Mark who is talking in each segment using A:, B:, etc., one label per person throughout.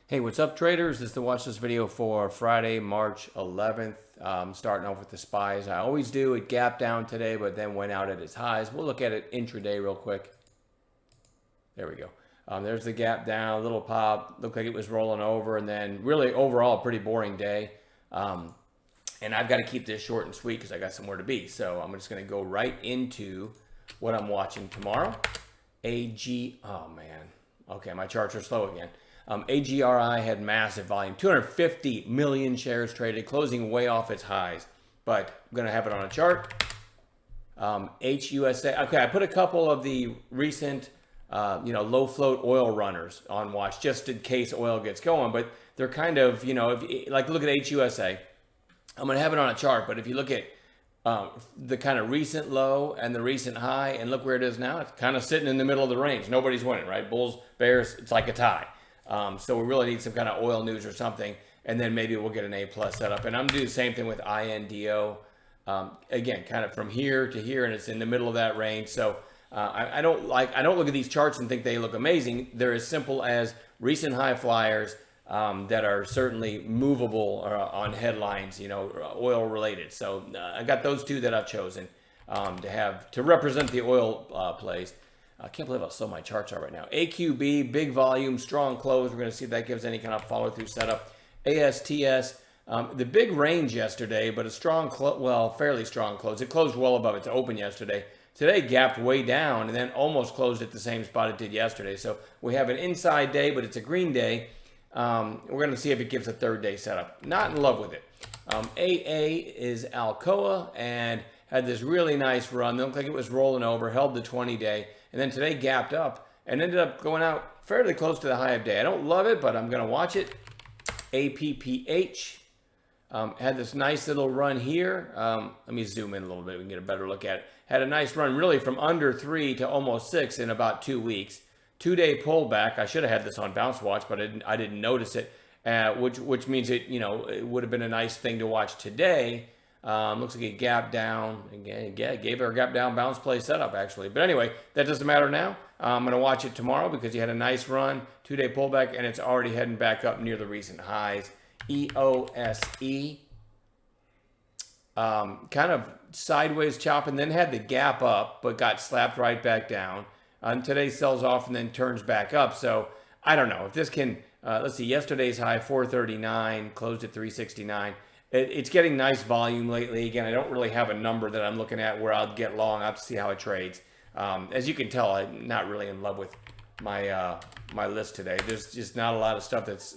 A: Hey, what's up, traders? This is the watch this video for Friday, March 11th. Starting off with the SPYs. I always do. It gapped down today, but then went out at its highs. We'll look at it intraday real quick. There we go. There's the gap down, little pop. Looked like it was rolling over, and then really overall, pretty boring day. And I've got to keep this short and sweet because I got somewhere to be. So I'm just going to go right into what I'm watching tomorrow. Oh man. Okay, my charts are slow again. AGRI had massive volume, 250 million shares traded, closing way off its highs. But I'm going to have it on a chart. HUSA. Okay, I put a couple of the recent, low float oil runners on watch just in case oil gets going. But they're kind of, like look at HUSA. I'm going to have it on a chart. But if you look at the kind of recent low and the recent high, and look where it is now, it's kind of sitting in the middle of the range. Nobody's winning, right? Bulls, bears, it's like a tie. So we really need some kind of oil news or something, and then maybe we'll get an A+ setup. And I'm doing the same thing with INDO. Again, kind of from here to here, and it's in the middle of that range. So I don't look at these charts and think they look amazing. They're as simple as recent high flyers that are certainly movable on headlines, oil related. So I got those two that I've chosen to represent the oil plays. I can't believe how slow my charts are right now. AQB, big volume, strong close. We're going to see if that gives any kind of follow-through setup. ASTS, the big range yesterday, but a strong, fairly strong close. It closed well above its open yesterday. Today gapped way down and then almost closed at the same spot it did yesterday. So we have an inside day, but it's a green day. We're going to see if it gives a third day setup. Not in love with it. AA is Alcoa and had this really nice run. Looked like it was rolling over, held the 20-day, and then today gapped up and ended up going out fairly close to the high of day. I don't love it, but I'm going to watch it. APPH had this nice little run here. Let me zoom in a little bit. We can get a better look at it. Had a nice run really from under 3 to almost 6 in about 2 weeks. 2-day pullback. I should have had this on Bounce Watch, but I didn't notice it, which means it would have been a nice thing to watch today. Looks like it gapped down. Again, gave her a gap down bounce play setup, actually. But anyway, that doesn't matter now. I'm going to watch it tomorrow because you had a nice run, 2-day pullback, and it's already heading back up near the recent highs. EOSE, kind of sideways chopping, then had the gap up, but got slapped right back down. Today sells off and then turns back up. So I don't know if this can, let's see, yesterday's high, 439, closed at 369. It's getting nice volume lately. Again, I don't really have a number that I'm looking at where I'll get long. I have to see how it trades. As you can tell, I'm not really in love with my my list today. There's just not a lot of stuff that's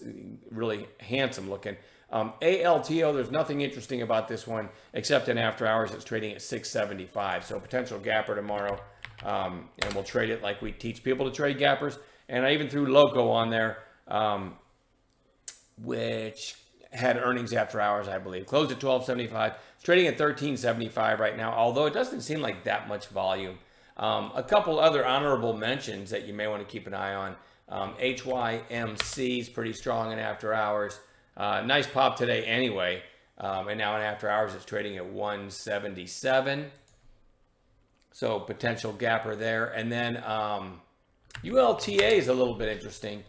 A: really handsome looking. ALTO, there's nothing interesting about this one except in after hours. It's trading at 675. So potential gapper tomorrow. And we'll trade it like we teach people to trade gappers. And I even threw Loco on there, which had earnings after hours, I believe. Closed at 1275. It's trading at 1375 right now, although it doesn't seem like that much volume. A couple other honorable mentions that you may want to keep an eye on. HYMC is pretty strong in after hours. Nice pop today anyway. And now in after hours, it's trading at 177. So potential gapper there. And then ULTA is a little bit interesting.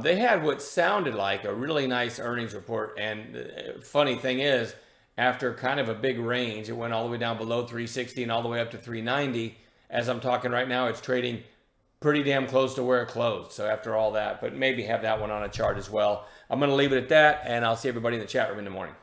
A: They had what sounded like a really nice earnings report. And the funny thing is, after kind of a big range, it went all the way down below 360 and all the way up to 390. As I'm talking right now, it's trading pretty damn close to where it closed. So after all that, but maybe have that one on a chart as well. I'm going to leave it at that, and I'll see everybody in the chat room in the morning.